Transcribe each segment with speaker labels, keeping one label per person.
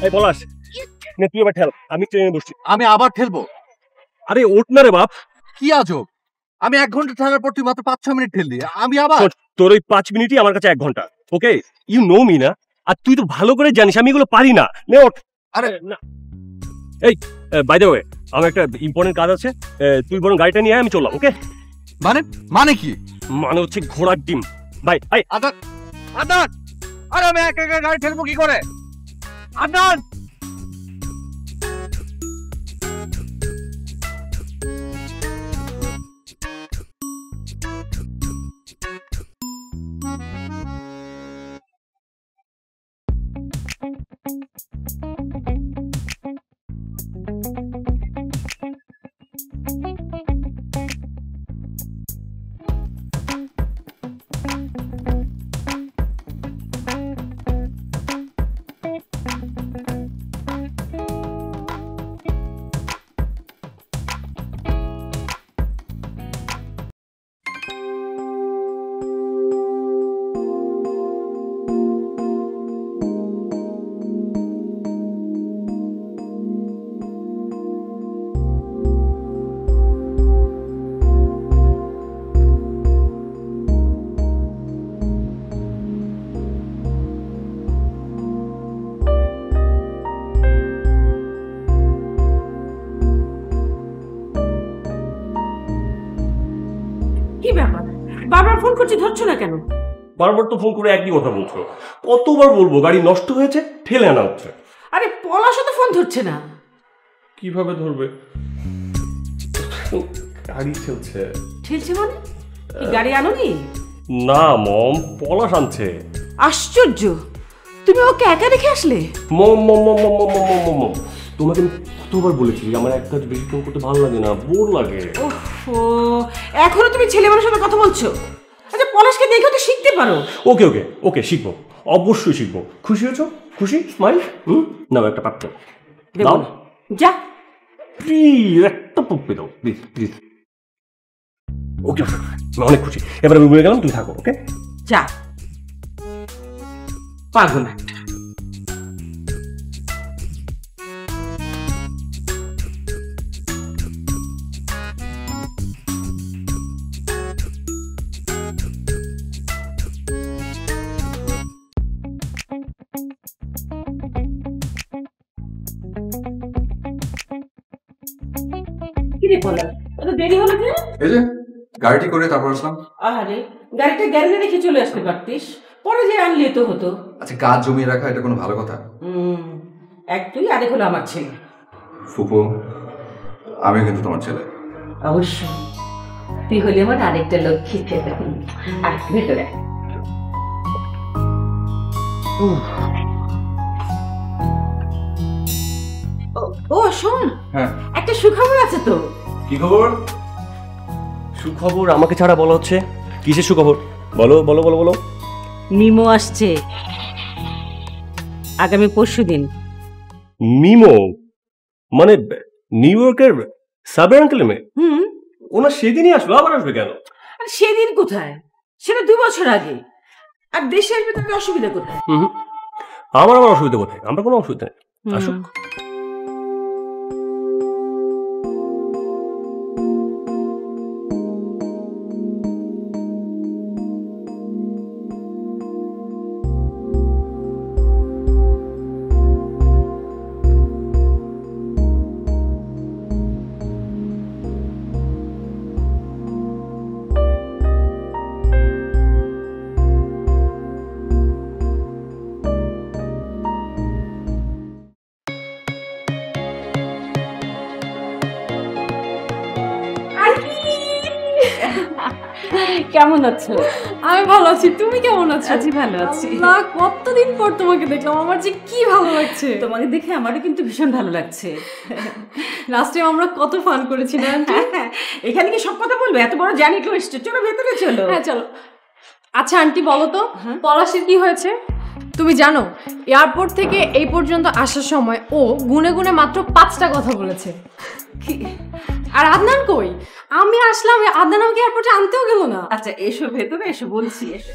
Speaker 1: এই পলাশ নে তুই এবার ঠেল, আমি ট্রেনে বসছি।
Speaker 2: আমি আবার ঠেলবো?
Speaker 1: আরে ওঠ না রে বাপ।
Speaker 2: কি আজব, আমি 1 ঘন্টা ঠেলার পর তুই মাত্র 5-6 মিনিট ঠেললি, আমি আবার?
Speaker 1: তোর ওই 5 মিনিটই আমার কাছে 1 ঘন্টা। ওকে, ইউ নো মি না? আর তুই তো ভালো করে জানিস আমি এগুলো পারি না। নে ওঠ।
Speaker 2: আরে
Speaker 1: না, এই বাই দ্য ওয়ে আমার একটা ইম্পর্টেন্ট কাজ আছে, তুই বরং গাড়িটা নিয়ে আয়, আমি চললাম। ওকে?
Speaker 2: মানে কি?
Speaker 1: মানে হচ্ছে ঘোড়ার ডিম। বাই।
Speaker 2: আদান আদান, আরে আমি একা একা গাড়ি ঠেলবো কি করে? আদান
Speaker 3: বারবার ফোন করছি, ধরছো না কেন?
Speaker 1: বারবার তো ফোন করে একই কথা বলছো, কতবার বলবো গাড়ি নষ্ট হয়েছে, ঠেলে আনা হচ্ছে।
Speaker 3: আরে পলাশও তো ফোন ধরছে না।
Speaker 1: কিভাবে ধরবে? গাড়ি ঠেলছে।
Speaker 3: ঠেলছে মানে? গাড়ি আনোনি?
Speaker 1: না মম, পলাশ আনছে।
Speaker 3: আশ্চর্য, তুমি ওকে একা রেখে আসলে?
Speaker 1: মম মম মম মম মম মম মম তোমাকে আমি কতবার বলেছি আমার এক কাজ বেশি করতে ভালো লাগে না, বোর লাগে।
Speaker 3: ওহো, এখনো তুমি ছেলে মানুষের সাথে কথা বলছো? আচ্ছা পলাশকে দেখে তো শিখতে পারো।
Speaker 1: ওকে ওকে ওকে, শিখবো, অবশ্যই শিখবো। খুশি হয়েছো? খুশি? স্মাইল। নাও একটা পাত্র দাও।
Speaker 3: যা
Speaker 1: প্লিজ একটা পপ্পি দাও প্লিজ প্লিজ। ওকে ওকে, আমি অনেক খুশি। এবার আমি বলে গেলাম, তুমি থাকো। ওকে
Speaker 3: যা, পাগল একটা। দেরি হলো কেন?
Speaker 4: এই যে গাড়িটি করে তারপর আসলাম।
Speaker 3: আরে গাড়িটা গ্যারেজে রেখে চলে আসতে পারতিস, পরে যে আনলে তো হতো।
Speaker 4: আচ্ছা, কাজ জমিয়ে রাখা এটা কোনো ভালো কথা?
Speaker 3: এক তুই, আরেক হলো আমার ছেলে।
Speaker 4: ফুপু, আমি কিন্তু তোমার ছেলে।
Speaker 3: অবশ্যই, তুই হলে আমার আরেকটা লক্ষ্মী ছেলে। আর ভেতরে ও শোন,
Speaker 4: হ্যাঁ
Speaker 3: একটা সুখবর আছে তো।
Speaker 4: কি খবর?
Speaker 1: সুখবর আমাকে ছাড়া বলা হচ্ছে? কিসের সুখবর? বলো বলো বলো বলো।
Speaker 3: মিমো আসছে আগামী পরশুদিন।
Speaker 1: মিমো মানে নিউ ইয়র্কের সাবের আঙ্কেলের মেয়ে? ওনার সেদিনই আসলো, আবার আসবে কেন?
Speaker 3: আর সেদিন কোথায়, সেটা 2 বছর আগে। আর দেশে আসবে তাতে অসুবিধা কোথায়?
Speaker 1: আমার অসুবিধা কোথায়? আমার কোনো অসুবিধা নেই, আসুক।
Speaker 3: কেমন আছো?
Speaker 5: আমি ভালো আছি, তুমি কেমন আছো?
Speaker 3: আছি, ভালো আছি।
Speaker 5: না, কতদিন পর তোমাকে দেখলাম, আমার যে কি ভালো লাগছে।
Speaker 3: তোমাকে দেখে আমারও কিন্তু ভীষণ ভালো লাগছে।
Speaker 5: লাস্ট টাইম আমরা কত ফান করেছি না আন্টি?
Speaker 3: এখানে কি সব কথা বলবো? এত বড় জানি তো এসছে, চলো ভেতরে চলো।
Speaker 5: হ্যাঁ চলো। আচ্ছা আন্টি বলো তো, পলাশের কি হয়েছে? তুমি জানো এয়ারপোর্ট থেকে এই পর্যন্ত আসার সময় ও গুনে গুনে মাত্র 5টা কথা বলেছে। আর আদনান কই? আমি আসলাম, আদনান আমাকে এয়ারপোর্টে আনতেও গেল না।
Speaker 3: আচ্ছা এসো ভেতরে, এসো বলছি, এসো।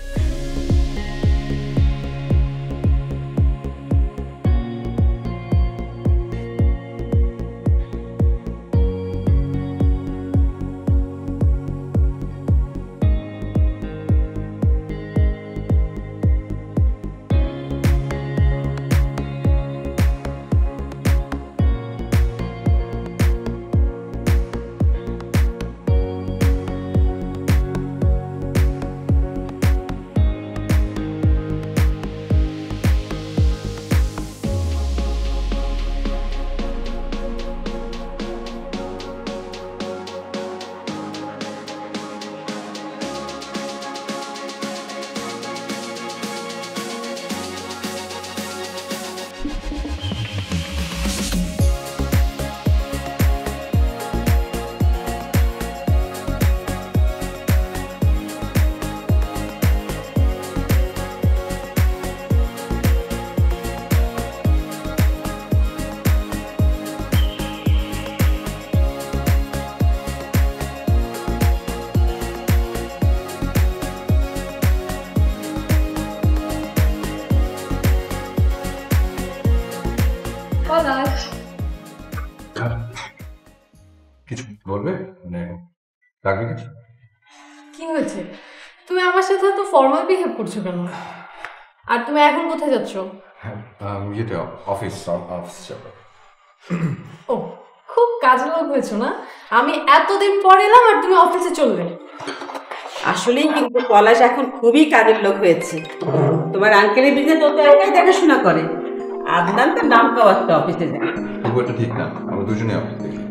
Speaker 5: পলাশ।
Speaker 4: কিছু বলবে মানে রাখবে কিছু?
Speaker 5: কি হয়েছে? তুমি আমার সাথে তো ফর্মাল বিহেভ করছো কেন? আর তুমি এখন কোথায় যাচ্ছ?
Speaker 4: হ্যাঁ ইয়েতে অফিস যাবে।
Speaker 5: ও, খুব কাজের লোক হয়েছো না? আমি এতদিন পর এলাম আর তুমি অফিসে চললে।
Speaker 3: আসলেই কিন্তু পলাশ এখন খুবই কাজের লোক হয়েছে। তোমার আঙ্কেলের বিজনেস তো একাই দেখাশোনা করে। আদনান তো নাম কাওয়াতে অফিসে যায়।
Speaker 4: তবু এটা ঠিক না, আমরা দুজনে অফিস দেখি।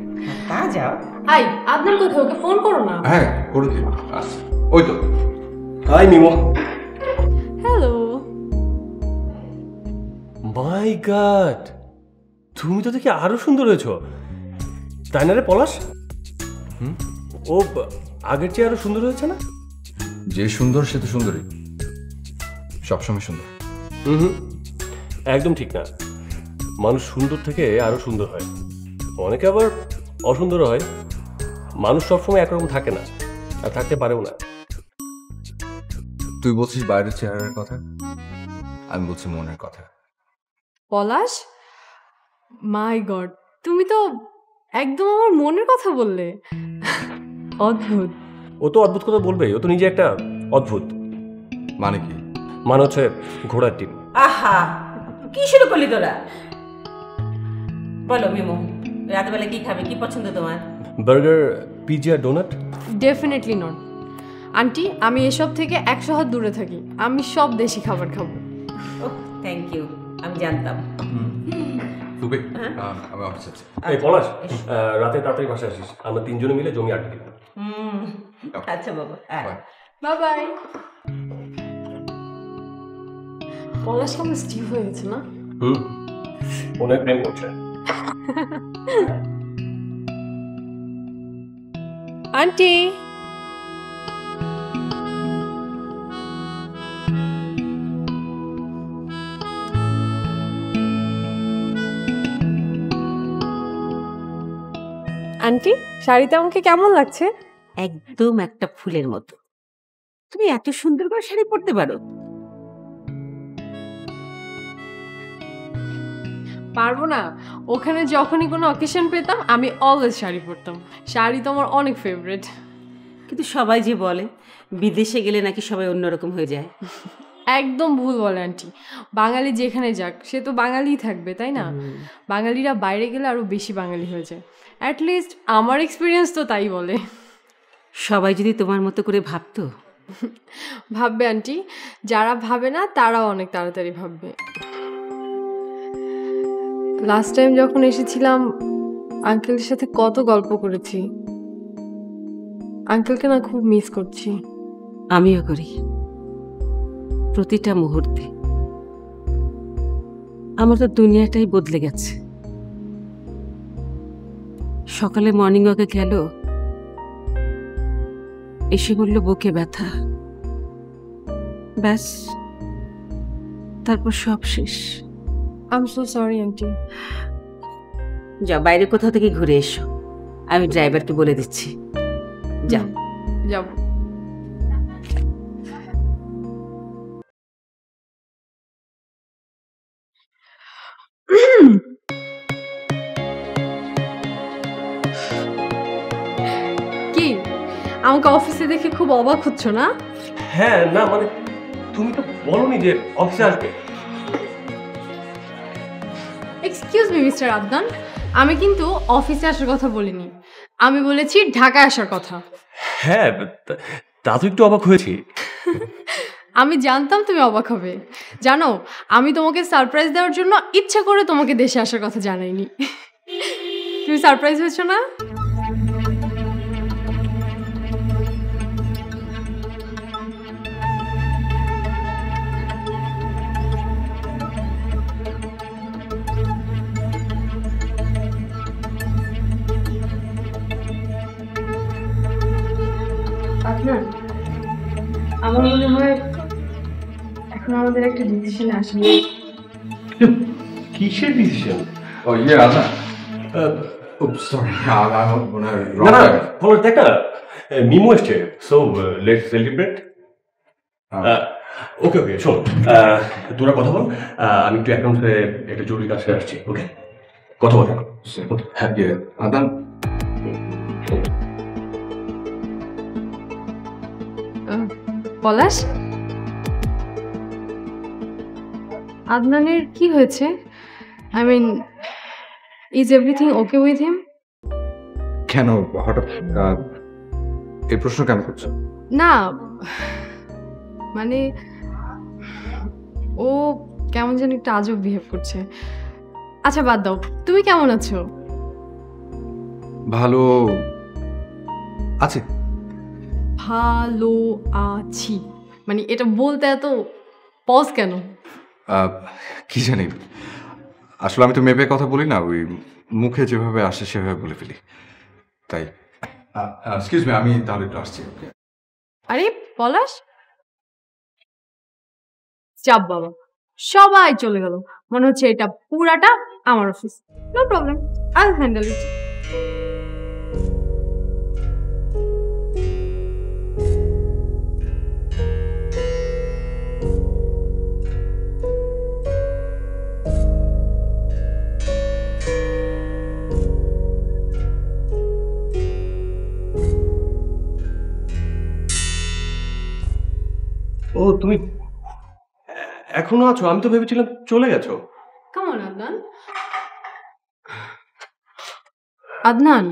Speaker 3: তা যাও।
Speaker 5: হাই, আদনান কোথায়? ওকে ফোন করো না।
Speaker 4: হ্যাঁ করে দিই, আচ্ছা ওই তো।
Speaker 1: Hi Mimo.
Speaker 5: Hello.
Speaker 1: My god, তুমি তো দেখি আরো সুন্দর হয়েছো, তাই না রে পলাশ? ও আগের চেয়ে আরো সুন্দর হয়েছে না?
Speaker 4: যে সুন্দর সে তো সুন্দরী, সবসময় সুন্দর।
Speaker 1: হুম, একদম ঠিক না। মানুষ সুন্দর থেকে আরো সুন্দর হয়, অনেকে আবার অসুন্দর হয়। মানুষ সবসময় একরকম থাকে না, আর থাকতে পারেও না।
Speaker 4: তুই বলছিস বাইরের চেহারার কথা, আমি বলছি মনের কথা।
Speaker 5: পলাশ, মাই গড, তুমি তো একদম আমার মনের কথা বললে। অদ্ভুত।
Speaker 1: ও তো অদ্ভুত কথা বলবে, ও তো নিজে একটা অদ্ভুত।
Speaker 4: মানে কি?
Speaker 1: মানে হচ্ছে ঘোড়ার টিম।
Speaker 3: আহা, কি শুরু করলি তোরা? বলো মিমো, রাতবেলা কি খাবে? কি পছন্দ তোমার?
Speaker 1: Burger, pizza, donut?
Speaker 5: Definitely not aunty, আমি এসব থেকে 100 হাত দূরে থাকি। আমি সব দেশি খাবার খাবো।
Speaker 3: ওহ, থ্যাংক ইউ, আমি জানতাম।
Speaker 4: তুই আমি অফিসে আছি।
Speaker 1: এই পলাশ, রাতে তাড়াতাড়ি বাসায় আসিস, আমরা তিনজনে মিলে জমি আড্ডা দিব।
Speaker 3: আচ্ছা বাবা, আয়।
Speaker 5: Bye bye. পলাশ কেমন স্টিভ হয়ে গেছে না?
Speaker 1: অনেক প্রেম করছে।
Speaker 5: আন্টি, আন্টি, শাড়িতে আমাকে কেমন লাগছে?
Speaker 3: একদম একটা ফুলের মতো। তুমি এত সুন্দর করে শাড়ি পরতে পারো?
Speaker 5: পারবো না? ওখানে যখনই কোনো অকেশন পেতাম আমি অলওয়েজ শাড়ি পরতাম। শাড়ি তো আমার অনেক ফেভারিট।
Speaker 3: কিন্তু সবাই যে বলে বিদেশে গেলে নাকি সবাই অন্যরকম হয়ে যায়।
Speaker 5: একদম ভুল বলে আন্টি। বাঙালি যেখানে যাক সে তো বাঙালিই থাকবে, তাই না? বাঙালিরা বাইরে গেলে আরো বেশি বাঙালি হয়ে যায়। অ্যাটলিস্ট আমার এক্সপিরিয়েন্স তো তাই বলে।
Speaker 3: সবাই যদি তোমার মতো করে ভাবতো।
Speaker 5: ভাববে আন্টি, যারা ভাবে না তারাও অনেক তাড়াতাড়ি ভাববে। লাস্ট টাইম যখন এসেছিলাম আঙ্কেলের সাথে কত গল্প করেছি। আঙ্কেলকে না খুব মিস করছি।
Speaker 3: আমিও করি, প্রতিটা মুহূর্তে। আমার তো দুনিয়াটাই বদলে গেছে। সকালে মর্নিং ওয়াকে গেল, এসে বলল বুকে ব্যথা, ব্যাস, তারপর সব শেষ।
Speaker 5: I am so sorry aunty.
Speaker 3: যা, বাইরে কোথাও থেকে ঘুরে এসো, আমি ড্রাইভারকে বলে দিচ্ছি। যা।
Speaker 5: যাব। কি, আমাকে অফিসে দেখে খুব অবাক হচ্ছ না?
Speaker 1: হ্যাঁ, না মানে তুমি তো বলোনি যে অফিসে আসবে।
Speaker 5: এক্সকিউজ মি মিস্টার আদনান, আমি কিন্তু অফিসে আসার কথা বলিনি। আমি বলেছি ঢাকায় আসার কথা।
Speaker 1: হ্যাঁ, তা তো একটু অবাক হয়েছি।
Speaker 5: আমি জানতাম তুমি অবাক হবে। জানো, আমি তোমাকে সারপ্রাইজ দেওয়ার জন্য ইচ্ছা করে তোমাকে দেশে আসার কথা জানাইনি। তুমি সারপ্রাইজ হয়েছো না? আপনার আমার মনে হয় এখন আমাদের একটা ডিসিশনে আসেনি।
Speaker 1: কিসের ডিসিশন?
Speaker 4: ও ইয়ে আদা, সরি, আমার মনে হয়
Speaker 1: না না, পলাশ দেখ না, মিমো এসছে, সো লেটস সেলিব্রেট। ওকে ওকে, শোন, তোরা কথা বল, আমি একটু অ্যাকাউন্টে একটা জরুরি কাজ করে আসছি। ওকে কথা বলে
Speaker 4: হ্যাঁ আদান,
Speaker 5: পলাশ, আদনানের কি হয়েছে? I mean, is everything okay with him?
Speaker 4: কেন হঠাৎ এই প্রশ্ন কেন করছো?
Speaker 5: না মানে ও কেমন যেন একটু আজব বিহেভ করছে। আচ্ছা বাদ দাও, তুমি কেমন আছো?
Speaker 4: ভালো আছে।
Speaker 5: ভালো আছি মানে এটা বলতে এত পজ কেন?
Speaker 4: কি জানি, আসলে আমি তো মেপে কথা বলি না, ওই মুখে যেভাবে আসে সেভাবে বলে ফেলি, তাই। এক্সকিউজ মি, আমি তাহলে একটু আসছি।
Speaker 5: আরে পলাশ, চাপ বাবা, সবাই চলে গেল, মনে হচ্ছে এটা পুরাটা আমার office. No problem, I will handle it.
Speaker 1: ও তুমি এখনো আছো? আমি তো ভেবেছিলাম চলে গেছো।
Speaker 5: Come on Adnan. আদনান,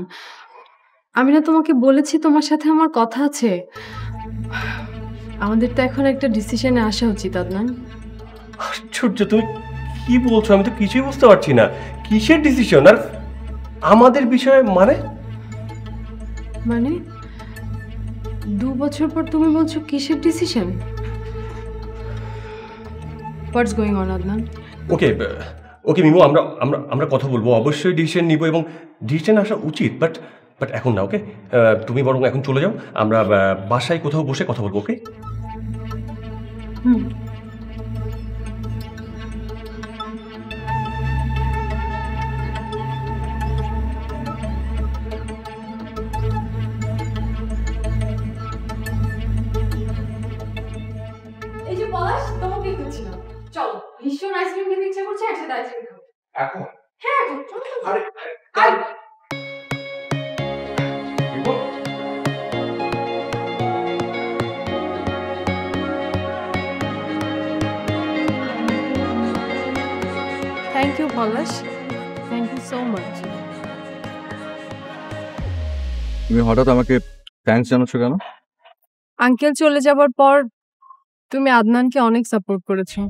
Speaker 5: আমি না তোমাকে বলেছি তোমার সাথে আমার কথা আছে। আমাদের তো এখন একটা ডিসিশনে আসা উচিত আদনান।
Speaker 1: আশ্চর্য, তুমি কি বলছো? আমি তো কিছুই বুঝতে পারছি না। কিসের ডিসিশন? আর আমাদের বিষয়ে মানে?
Speaker 5: মানে 2 বছর পর তুমি বলছো কিসের decision? What's going on Adnan?
Speaker 1: Okay okay Mimo, আমরা আমরা আমরা কথা বলবো, অবশ্যই ডিসিশন নিব এবং ডিসিশন আসা উচিত, বাট এখন না। ওকে, তুমি বরং এখন চলে যাও, আমরা বাসায় কোথাও বসে কথা বলবো। ওকে?
Speaker 5: হুম। এই যে পলাশ, তোমাকে খুঁজছিলাম। চলো, ভীষণ আইসক্রিম খেতে ইচ্ছা করছে, একসাথে আইসক্রিম খাবো।
Speaker 4: এখন
Speaker 5: হ্যাঁ এখন চলো।
Speaker 4: আরে
Speaker 5: আরে thank you Palash, thank you so much.
Speaker 4: তুমি হঠাৎ আমাকে থ্যাঙ্কস জানাচ্ছ কেন?
Speaker 5: আঙ্কেল চলে যাবার পর তুমি আদনানকে অনেক সাপোর্ট করেছো।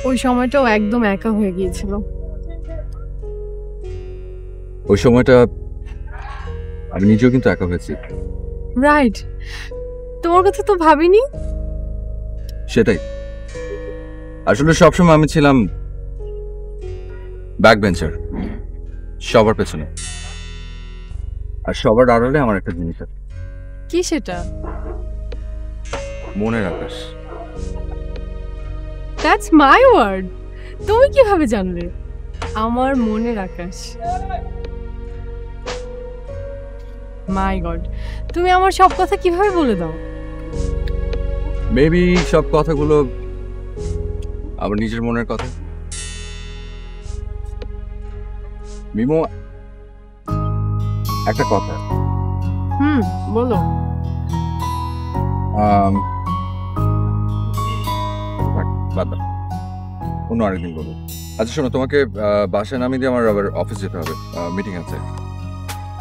Speaker 5: ওই সময়টাও একদম একা হয়ে গিয়েছিল।
Speaker 4: ওই সময়টা আমি নিজেও কিন্তু একা হয়েছি।
Speaker 5: রাইট, তোমার কথা তো ভাবিনি।
Speaker 4: সেটাই, আসলে সবসময় আমি ছিলাম ব্যাক বেঞ্চার, সবার পেছনে, আর সবার আড়ালে আমার একটা জিনিস আছে,
Speaker 5: কি সেটা?
Speaker 4: মনের আকাশ।
Speaker 5: That's my word. তুমি কিভাবে জানলে? আমার মনের আকাশ। মাই গড, তুমি আমার সব কথা কিভাবে বলে দাও?
Speaker 4: মেবি সব কথাগুলো আমার নিজের মনের কথা। মিমো, একটা কথা,
Speaker 5: বলো।
Speaker 4: বাদ দাও, অন্য আরেকদিন বলবো। আচ্ছা শোনো, তোমাকে বাসায় নামিয়ে দিয়ে আমার আবার অফিস যেতে হবে, মিটিং আছে।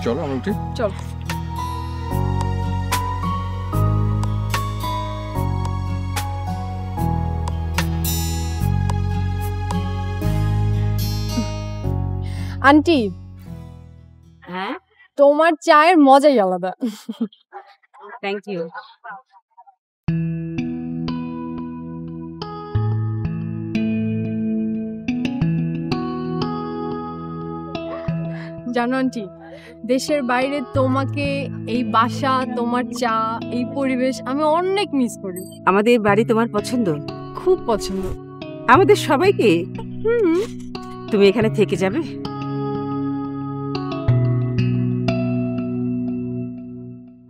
Speaker 4: চলো আমরা উঠি।
Speaker 5: চল। আন্টি,
Speaker 3: হ্যাঁ,
Speaker 5: তোমার চায়ের মজাই আলাদা।
Speaker 3: Thank you.
Speaker 5: জানো আন্টি, দেশের বাইরে তোমাকে, এই বাসা, তোমার চা, এই পরিবেশ আমি অনেক মিস করি।
Speaker 3: আমাদের বাড়ি তোমার পছন্দ?
Speaker 5: খুব পছন্দ।
Speaker 3: আমাদের সবাইকে?
Speaker 5: হুম।
Speaker 3: তুমি এখানে থেকে যাবে?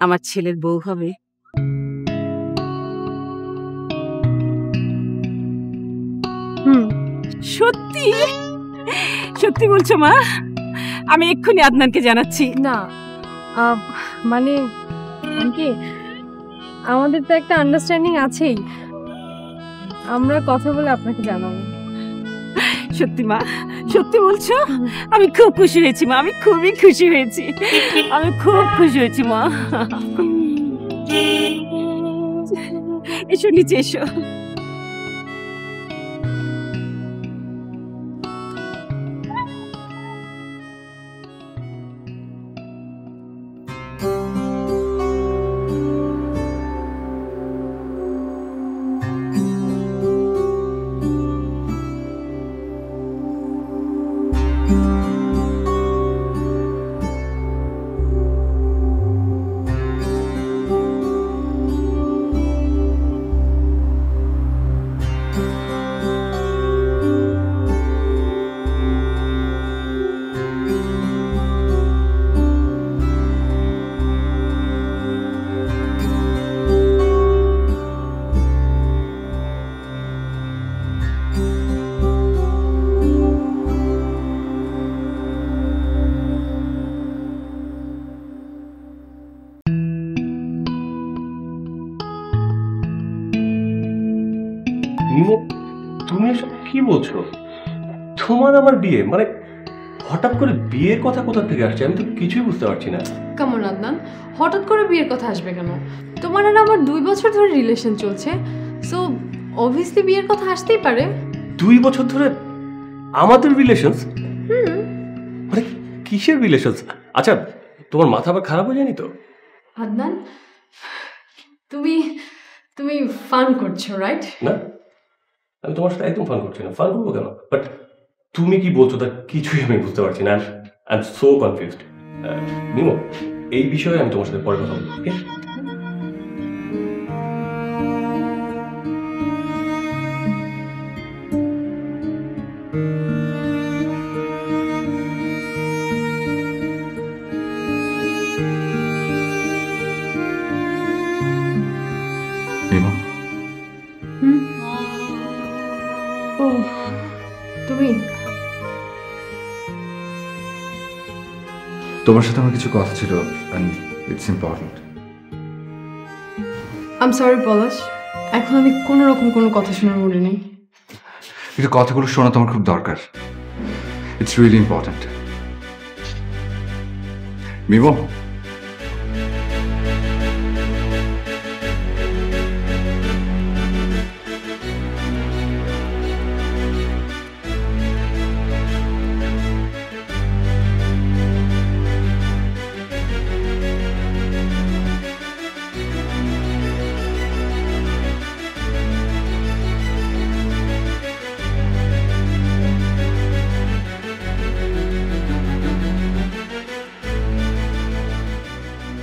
Speaker 3: আমার ছেলের বউ হবে।
Speaker 5: হুম।
Speaker 3: সত্যি? সত্যি বলছো মা? আমি এক্ষুনি আদনানকে জানাচ্ছি।
Speaker 5: না মানে আন্টি, আমাদের তো একটা আন্ডারস্ট্যান্ডিং আছেই, আমরা কথা বলে আপনাকে জানাবো।
Speaker 3: সত্যি মা? সত্যি বলছো? আমি খুব খুশি হয়েছি মা, আমি খুবই খুশি হয়েছি, আমি খুব খুশি হয়েছি মা। এসো নিচে এসো।
Speaker 1: মিমো, তুমি এসব কি বলছো? তোমার আবার বিয়ে মানে হঠাৎ করে বিয়ের কথা কোথা থেকে আসছে? আমি তো কিছুই বুঝতে পারছি না।
Speaker 5: কেমন আদনান, হঠাৎ করে বিয়ের কথা আসবে কেন? তোমার আর আমার 2 বছর ধরে রিলেশন চলছে, সো অবভিয়াসলি বিয়ের কথা আসতেই পারে।
Speaker 1: 2 বছর ধরে আমাদের রিলেশনস? মানে কিসের রিলেশনস? আচ্ছা, তোমার মাথা আবার খারাপ হয়ে যায়নি তো?
Speaker 5: আদনান, তুমি তুমি ফান করছো, রাইট?
Speaker 1: না, আমি তোমার সাথে একদম ফান করছি না। ফান করবো কেন? বাট তুমি কি বলছো তা কিছুই আমি বুঝতে পারছি না। I am so confused. Mimo, এই বিষয়ে আমি তোমার সাথে পরে কথা বলবো, ঠিক আছে?
Speaker 4: মিমো,
Speaker 5: ও তুমি?
Speaker 4: তোমার সাথে আমার কিছু কথা ছিল, and it's important.
Speaker 5: I am sorry Palash, এখন আমি কোনো রকম কোনো কথা শোনার মনে নেই।
Speaker 4: কিন্তু কথাগুলো শোনা তোমার খুব দরকার। It's really important. মিমো,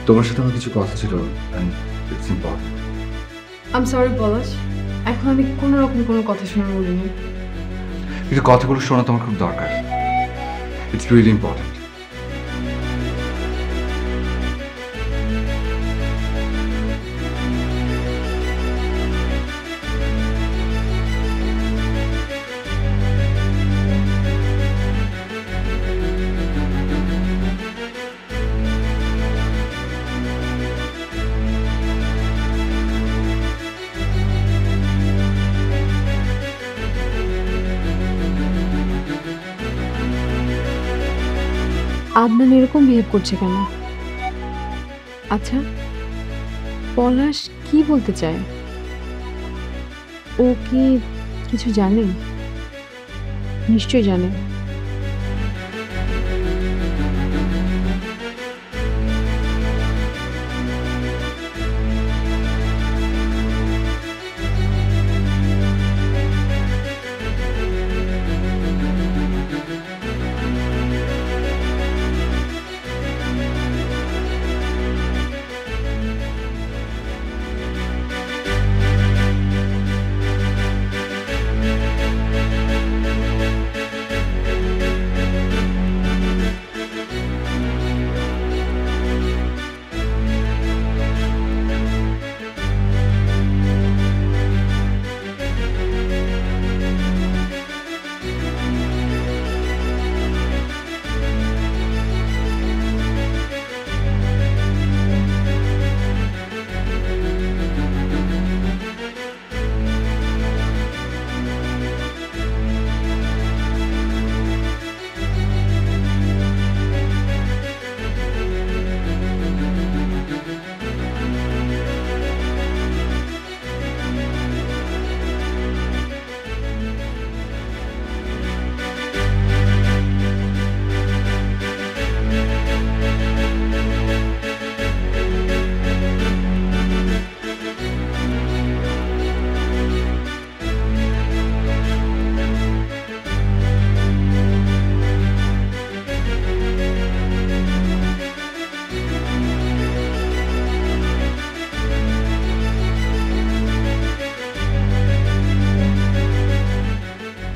Speaker 4: তোমার সাথে আমার কিছু কথা ছিল, and it's important.
Speaker 5: I am sorry Palash, এখন আমি কোনো রকম কোনো কথা শোনার মনে নেই।
Speaker 4: কিন্তু কথাগুলো শোনা তোমার খুব দরকার। It's really important.
Speaker 5: আদনান এরকম বিহেভ করছে কেন? আচ্ছা, পলাশ কি বলতে চায়? ও কি কিছু জানে? নিশ্চয় জানে।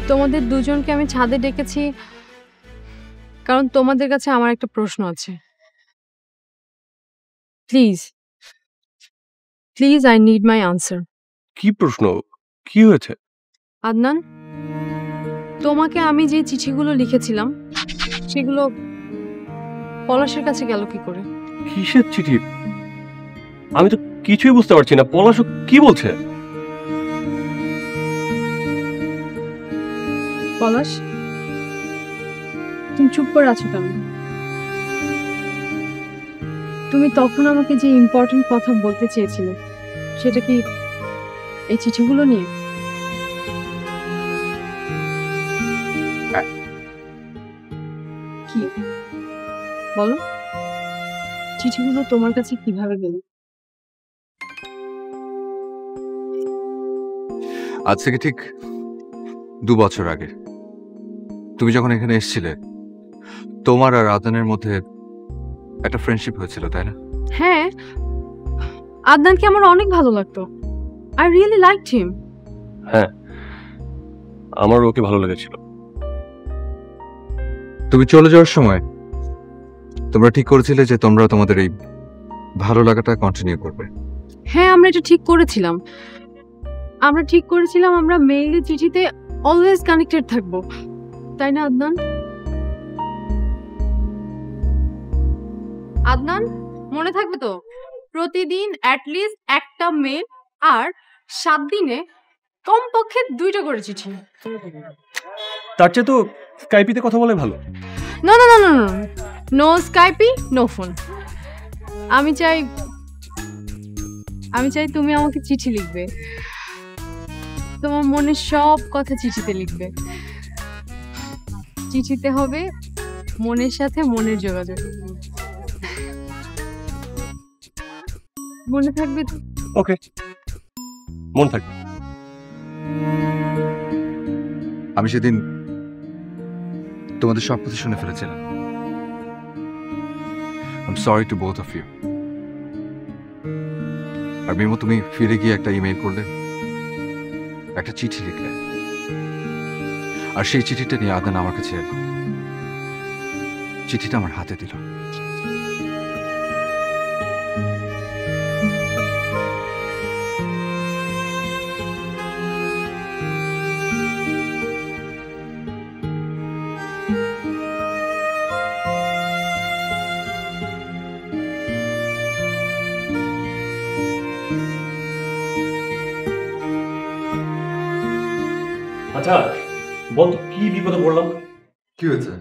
Speaker 5: তোমাদের দুজনকে আমি ছাদে ডেকেছি কারণ তোমাদের কাছে আমার একটা প্রশ্ন আছে। Please please I need my answer.
Speaker 1: কি প্রশ্ন? কি হয়েছে?
Speaker 5: আদনান, তোমাকে আমি যে চিঠিগুলো লিখেছিলাম সেগুলো পলাশের কাছে গেল কি করে?
Speaker 1: কিসের চিঠি? আমি তো কিছুই বুঝতে পারছি না। পলাশ কি বলছে?
Speaker 5: পলাশ, তুমি চুপ করে আছো কেন? তুমি তখন আমাকে যে ইম্পর্টেন্ট কথা বলতে চেয়েছিলে সেটা কি এই চিঠিগুলো নিয়ে? কি বলো, চিঠিগুলো তোমার কাছে কিভাবে গেল?
Speaker 4: আজ থেকে ঠিক 2 বছর আগে তুমি যখন এখানে এসেছিলে, তোমার আর আদনানের মধ্যে একটা ফ্রেন্ডশিপ হয়েছিল, তাই না?
Speaker 5: হ্যাঁ, আদনানকে আমার অনেক ভালো লাগতো। আই রিয়েলি লাইকড হিম।
Speaker 1: হ্যাঁ, আমার ওকে ভালো লেগেছিল।
Speaker 4: তুমি চলে যাওয়ার সময় তোমরা ঠিক করেছিলে যে তোমরা তোমাদের এই ভালো লাগাটা কন্টিনিউ করবে।
Speaker 5: হ্যাঁ, আমরা এটা ঠিক করেছিলাম। আমরা মেইলে চিঠিতে অলওয়েজ কানেক্টেড থাকবো, তাই না আদনান? আদনান, মনে থাকবে তো? প্রতিদিন অ্যাটলিস্ট একটা মেল আর 7 দিনে কমপক্ষে 2টা করে চিঠি।
Speaker 1: তার চেয়ে তো স্কাইপিতে কথা বলে ভালো।
Speaker 5: No no no no no, no Skype, no phone. আমি চাই তুমি আমাকে চিঠি লিখবে, তোমার মনের সব কথা চিঠিতে লিখবে। চিঠিতে হবে মনের সাথে মনের যোগাযোগ। মনে থাকবে তো?
Speaker 1: ওকে, মন থাকবে।
Speaker 4: আমি সেদিন তোমাদের সব কথা শুনে ফেলেছিলাম। I'm sorry to both of you. আর মিমো, তুমি ফিরে গিয়ে একটা ইমেল করলে, একটা চিঠি লিখলে, আর সেই চিঠিটা নিয়ে আদনান আমার কাছে এলো। চিঠিটা আমার হাতে দিল।
Speaker 1: আচ্ছা বল তো, কি বিপদে পড়লাম?
Speaker 4: কি হয়েছে?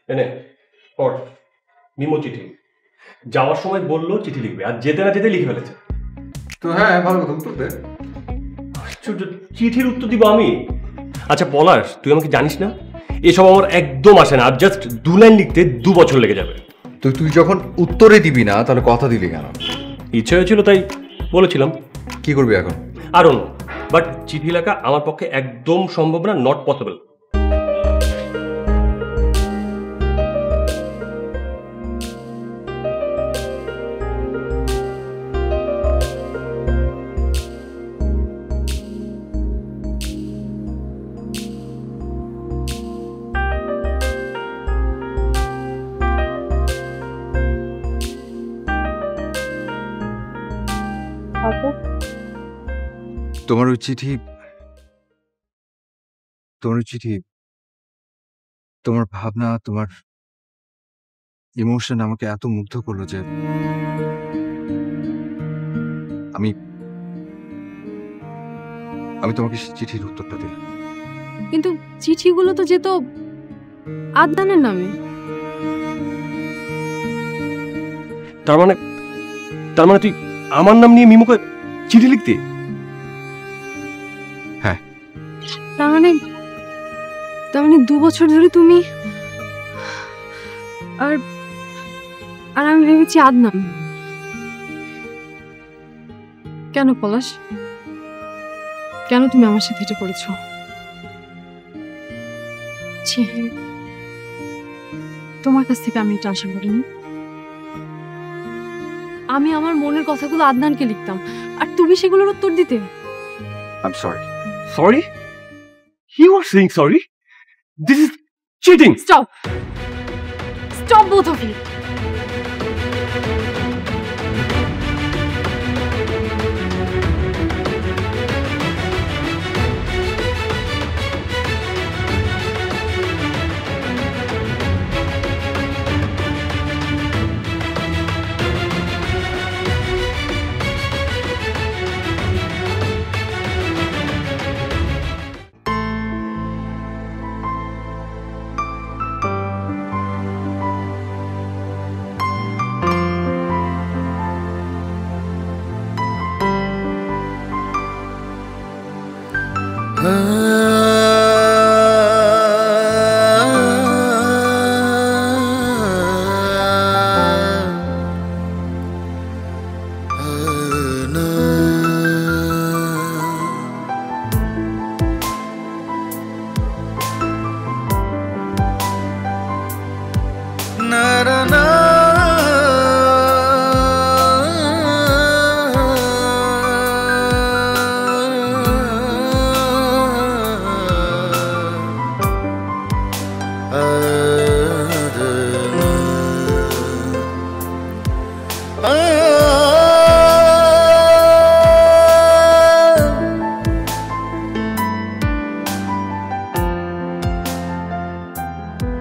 Speaker 1: এনে পড়, মিমো চিঠি। যাওয়ার সময় বললো চিঠি লিখবে, আর যেতে না যেতে লিখে ফেলেছে।
Speaker 4: তো হ্যাঁ, ভালো কথা, উত্তর দে।
Speaker 1: আশ্চর্য, চিঠির উত্তর দিব আমি? আচ্ছা পলাশ, তুই আমাকে জানিস না, এসব আমার একদম আসে না। আর জাস্ট 2 লাইন লিখতে 2 বছর লেগে যাবে।
Speaker 4: তো তুই যখন উত্তরে দিবি না, তাহলে কথা দিলি কেন?
Speaker 1: ইচ্ছে হয়েছিল তাই বলেছিলাম।
Speaker 4: কি করবি এখন?
Speaker 1: আরও না, বাট চিঠি লেখা আমার পক্ষে একদম সম্ভব না, নট পসিবল।
Speaker 4: তোমার ওই চিঠি, তোমার ভাবনা, তোমার ইমোশন আমাকে এত মুগ্ধ করলো যে আমি তোমাকে সেই চিঠির উত্তরটা দিলাম।
Speaker 5: কিন্তু চিঠিগুলো তো যেত আদনানের নামে।
Speaker 1: তার মানে তুই আমার নাম নিয়ে মিমোকে চিঠি লিখতি?
Speaker 4: হ্যাঁ।
Speaker 5: তার মানে 2 বছর ধরে তুমি আর আমি ভেবেছি আদনান। কেন পলাশ, কেন তুমি আমার সাথে এটা করেছো? ছি, তোমার কাছ থেকে আমি এটা আশা করিনি। আমি আমার মনের কথাগুলো আদনানকে লিখতাম আর তুমি সেগুলোর উত্তর দিতে।
Speaker 4: I am sorry.
Speaker 1: Sorry? You are saying sorry? This is cheating.
Speaker 5: Stop. Stop, both of you.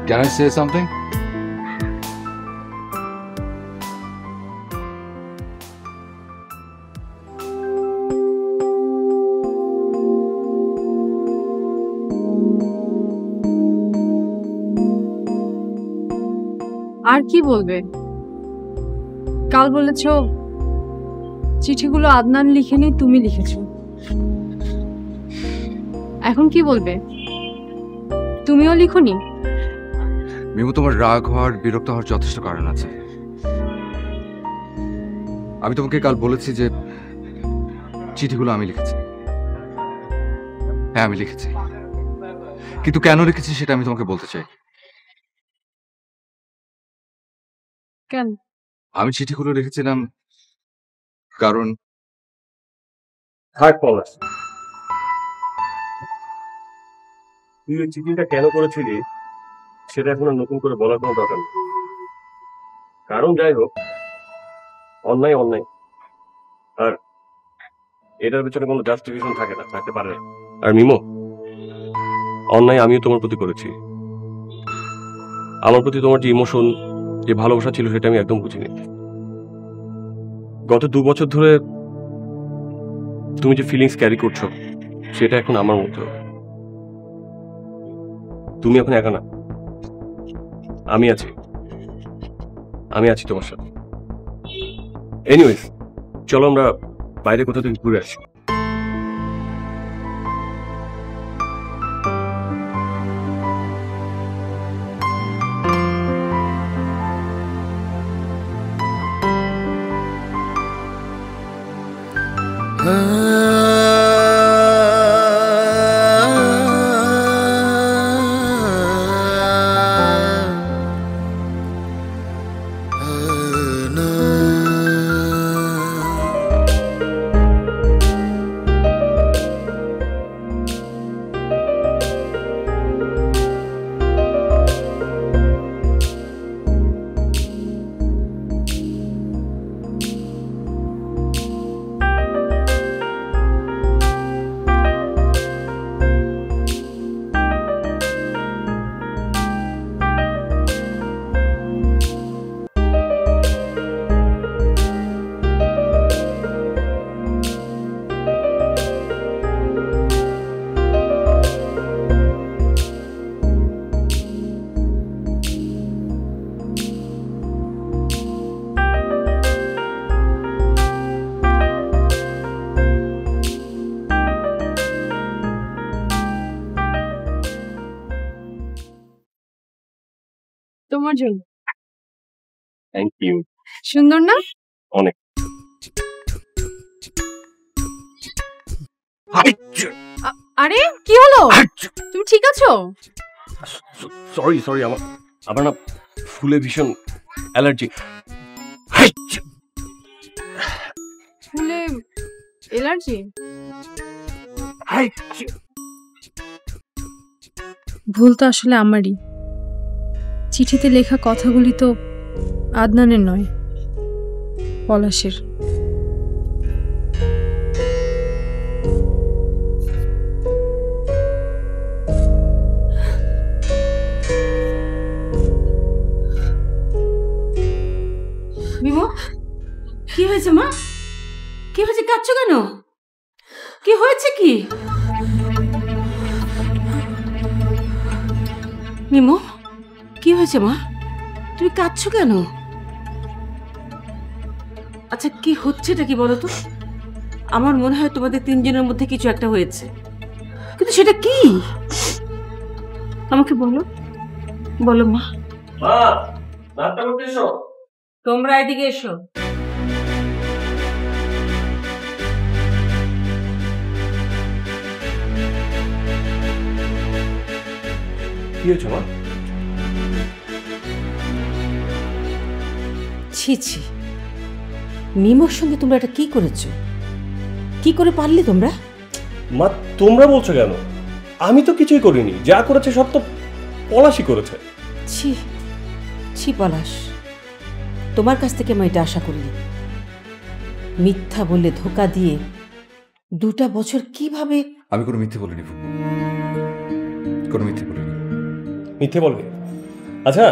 Speaker 4: Can I say something?
Speaker 5: আর কি বলবে? কাল বলেছো চিঠিগুলো আদনান লিখেনি, তুমি লিখেছো। এখন কি বলবে? তুমিও লিখোনি?
Speaker 4: মিমু, তোমার রাগ হওয়ার, বিরক্ত হওয়ার যথেষ্ট কারণ আছে। আমি তোমাকে কাল বলেছি যে চিঠিগুলো আমি লিখেছি। হ্যাঁ, আমি লিখেছি, কিন্তু কেন লিখেছি সেটা আমি তোমাকে বলতে চাই।
Speaker 5: কেন?
Speaker 4: আমি চিঠিগুলো লিখেছিলাম কারণ
Speaker 1: থাক পলাশ, তুই ওই চিঠিটা কেন করেছিলি সেটা এখন আর নতুন করে বলার কোনো দরকার নেই। কারণ যাই হোক, অন্যায় অন্যায়, আর এটার পিছনে কোনো জাস্টিফিকেশন থাকে না, থাকতে পারে না। আর মিমো, অন্যায় আমিও তোমার প্রতি করেছি। আমার প্রতি তোমার যে ইমোশন, যে ভালোবাসা ছিল সেটা আমি একদম বুঝিনি। গত 2 বছর ধরে তুমি যে ফিলিংস ক্যারি করছো সেটা এখন আমার মধ্যে। তুমি এখন একা না, আমি আছি তোমার সাথে। এনিওয়েজ, চলো আমরা বাইরে কোথাও থেকে ঘুরে আসি।
Speaker 5: তোমার জন্য।
Speaker 1: Thank you.
Speaker 5: সুন্দর না?
Speaker 1: অনেক।
Speaker 5: আরে কি হলো? তুমি ঠিক আছো?
Speaker 1: সরি আমার না ফুলে ভীষণ অ্যালার্জি।
Speaker 5: ফুলে এলার্জি? ভুল তো আসলে আমারই। চিঠিতে লেখা কথাগুলি তো আদনানের নয়, পলাশের।
Speaker 3: মিমো, কি হয়েছে মা? কি হয়েছে, কাঁদছো কেন? কি হয়েছে কি? মিমো, কি হয়েছে মা? তুমি কাঁদছো কেন? আচ্ছা, কি হচ্ছেটা কি বলো তো? আমার মনে হয় তোমাদের তিনজনের মধ্যে কিছু একটা হয়েছে, কিন্তু সেটা কি আমাকে বলো, বলো মা।
Speaker 1: মা, নাস্তা করতে এসো।
Speaker 3: তোমরা এদিকে এসো।
Speaker 1: কি হয়েছে মা?
Speaker 3: ছি ছি, মিমোর সঙ্গে তোমরা এটা কি করেছো? কি করে পারলে তোমরা?
Speaker 1: মা, তোমরা বলছো কেন? আমি তো কিছুই করিনি, যা করেছে সব তো পলাশই করেছে।
Speaker 3: ছি ছি পলাশ, তোমার কাছ থেকে আমি এটা আশা করিনি। মিথ্যা বলে ধোকা দিয়ে 2টা বছর কিভাবে।
Speaker 4: আমি কোনো মিথ্যে বলিনি ফুপু, কোনো মিথ্যে বলিনি।
Speaker 1: মিথ্যে বলবে? আচ্ছা,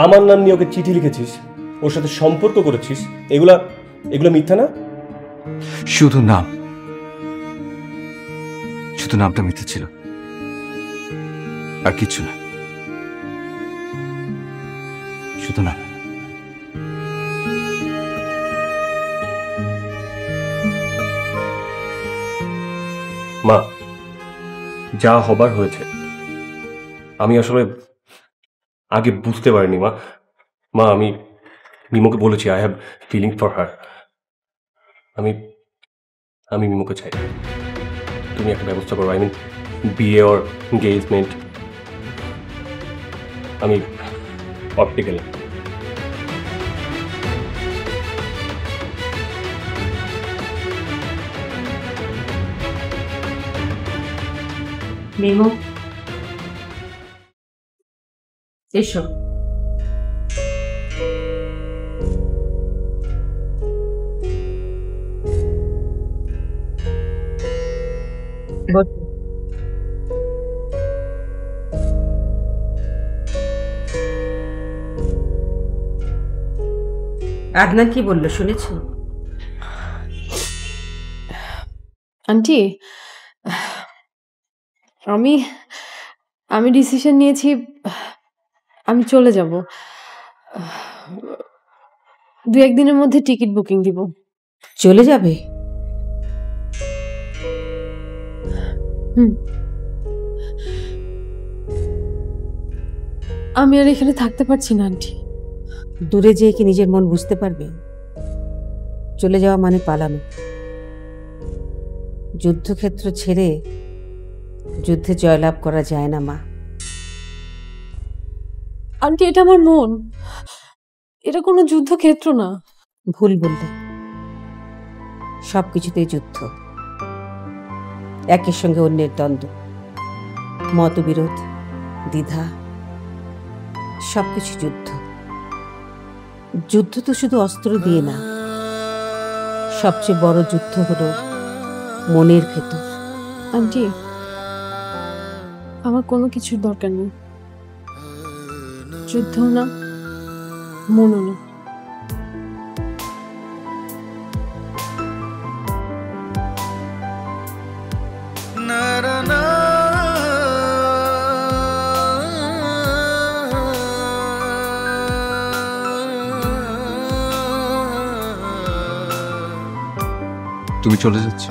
Speaker 1: আমার নাম নিয়ে ওকে চিঠি লিখেছিস, ওর সাথে সম্পর্ক করেছিস, এগুলা এগুলো মিথ্যা না?
Speaker 4: শুধু নাম, শুধু নামটা মিথ্যে ছিল, আর কিচ্ছু না, শুধু নাম।
Speaker 1: মা, যা হবার হয়েছে। আমি আসলে আগে বুঝতে পারিনি মা। মা, আমি মিমোকে বলেছি I have feeling for her. আমি আমি মিমোকে চাই। তুমি একটা ব্যবস্থা করো, আই মিন বিয়ে ওর এঙ্গেজমেন্ট। আমি অফিসে গেলাম।
Speaker 3: মিমো, এসো। বসো। আদনান কি বললো শুনেছো?
Speaker 5: আন্টি, আমি আমি ডিসিশন নিয়েছি, আমি চলে যাব। 2-1 দিনের মধ্যে টিকিট বুকিং দিব।
Speaker 3: চলে যাবে?
Speaker 5: আমি আর এখানে থাকতে পারছি না আন্টি।
Speaker 3: দূরে যেয়ে কি নিজের মন বুঝতে পারবে? চলে যাওয়া মানে পালানো। যুদ্ধক্ষেত্র ছেড়ে যুদ্ধে জয়লাভ করা যায় না মা।
Speaker 5: আন্টি, এটা আমার মন, এটা কোনো যুদ্ধক্ষেত্র না।
Speaker 3: ভুল বললে, সবকিছুতেই যুদ্ধ, একের সঙ্গে অন্যের দ্বন্দ্ব, মতবিরোধ, দ্বিধা, সবকিছু যুদ্ধ। যুদ্ধ তো শুধু অস্ত্র দিয়ে না, সবচেয়ে বড় যুদ্ধ হলো মনের ভেতর।
Speaker 5: আন্টি, আমার কোনো কিছুর দরকার নেই, যুদ্ধও না, মনও না।
Speaker 4: তুমি চলে যাচ্ছ?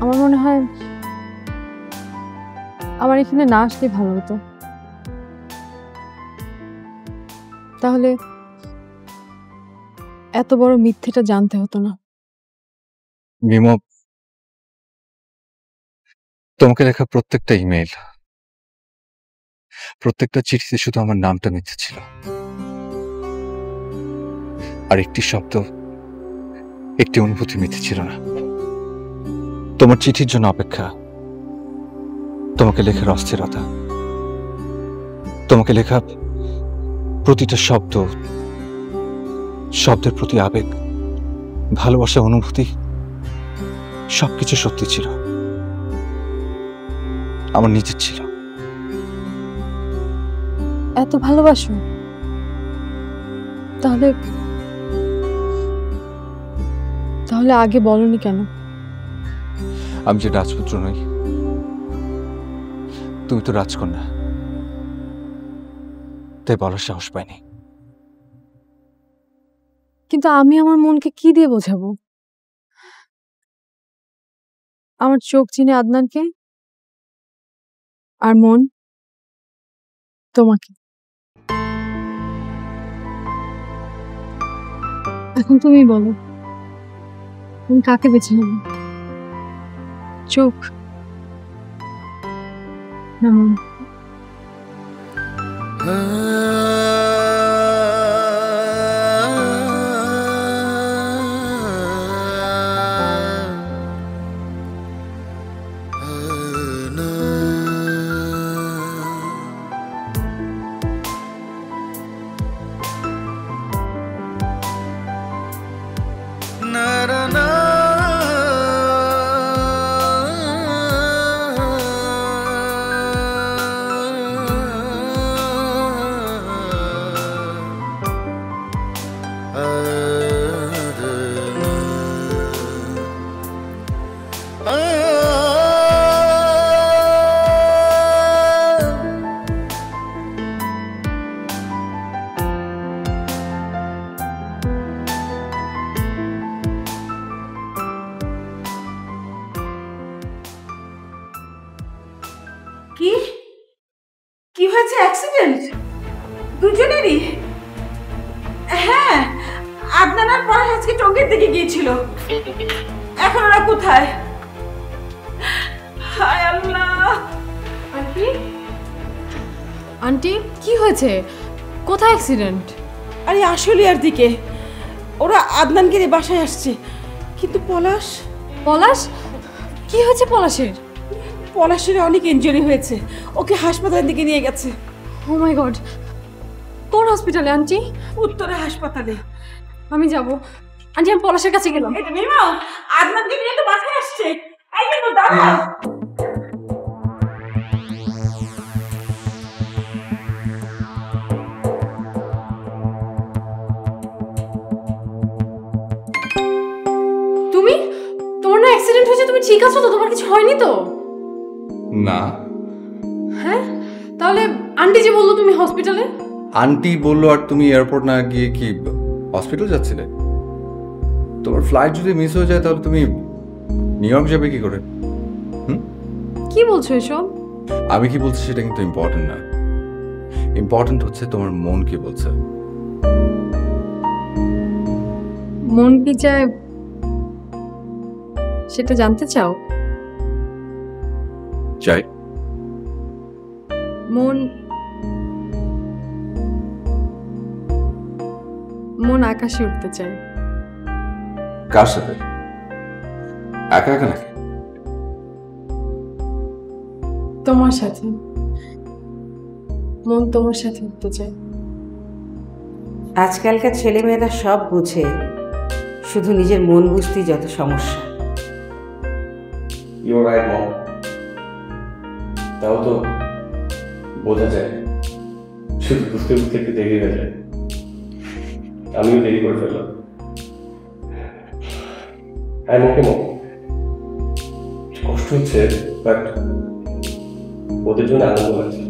Speaker 5: আমার মনে হয় আমার এখানে না আসলে ভালো হতো, তাহলে এত বড় মিথ্যেটা জানতে হতো না।
Speaker 4: মিমো, তোমাকে লেখা প্রত্যেকটা ইমেল, প্রত্যেকটা চিঠিতে শুধু আমার নামটা মিথ্যে ছিল। আর একটি শব্দ, একটি অনুভূতি মিথ্যে ছিল না। তোমার চিঠির জন্য অপেক্ষা, তোমাকে লেখার অস্থিরতা, তোমাকে লেখা প্রতিটা শব্দ, শব্দের প্রতি আবেগ, ভালোবাসা, অনুভূতি, সবকিছু সত্যি ছিল, আমার নিজের ছিল।
Speaker 5: এত ভালোবাসো? তাহলে তাহলে আগে বলনি কেন?
Speaker 4: আমি যে রাজপুত্র নই, তুমি তো রাজকন্যা, তাই বলার সাহস পাইনি।
Speaker 5: কিন্তু আমি আমার মনকে কি দিয়ে বোঝাবো? আমার চোখ চিনে আদনানকে, আর মন তোমাকে। এখন তুমি বলো, তুমি কাকে বেছে নেবে? চোখ না মন?
Speaker 3: কি কি হয়েছে? অ্যাক্সিডেন্ট দুজনেরই? হ্যাঁ, আদনান আর পলাশ আজকে টঙ্গীর দিকে গিয়েছিল। এখন ওরা কোথায়? হায় আল্লাহ!
Speaker 5: আন্টি, আন্টি কি হয়েছে? কোথায় অ্যাক্সিডেন্ট?
Speaker 3: আরে আশুলিয়ার দিকে। ওরা আদনানকে নিয়ে বাসায় আসছে, কিন্তু পলাশ
Speaker 5: পলাশ? কি হয়েছে পলাশের?
Speaker 3: পলাশের অনেক ইনজুরি হয়েছে, ওকে হাসপাতালের দিকে নিয়ে গেছে।
Speaker 5: ও মাই গড! কোন হসপিটালে আন্টি?
Speaker 3: উত্তরে হাসপাতালে।
Speaker 5: আমি যাব। আন্টি, আমি পলাশের কাছে গেলাম।
Speaker 3: এটা মিমা, আদনানকে নিয়ে তো বাসায় আসছে। এই কিন্তু দাঁড়াও।
Speaker 5: তুমি? তোমার না অ্যাক্সিডেন্ট হয়েছে, তুমি ঠিক আছো তো? তোমার কিছু হয়নি তো?
Speaker 4: না,
Speaker 5: হ্যাঁ, তাহলে আন্টি যে বললো তুমি হসপিটালে?
Speaker 4: আন্টি বললো আর তুমি এয়ারপোর্ট না গিয়ে কি হসপিটাল যাচ্ছিলে? তোমার ফ্লাইট যদি মিস হয়ে যায় তাহলে তুমি নিউ ইয়র্ক যাবে কি করে?
Speaker 5: কি বলছো এসব?
Speaker 4: আমি কি বলছি সেটা কিন্তু ইম্পর্টেন্ট না, ইম্পর্টেন্ট হচ্ছে তোমার মন কি বলছে।
Speaker 5: মন কি চায় সেটা জানতে চাও?
Speaker 4: চাই।
Speaker 5: মন মন আকাশে উঠতে চায়।
Speaker 4: কার সাথে? একা একা নাকি?
Speaker 5: তোমার সাথে। মন তোমার সাথে উঠতে চায়।
Speaker 3: আজকালকার ছেলেমেয়েরা সব বুঝে, শুধু নিজের মন বুঝতেই যত সমস্যা।
Speaker 1: ইউর রাইট মম, তাও তো বোঝা যায়, শুধু বুঝতে বুঝতে একটু দেরি হয়ে যায়। আমিও দেরি করে ফেললাম। হ্যাঁ মুখে মম, কষ্ট হচ্ছে, বাট ওদের জন্য আনন্দ লাগছে।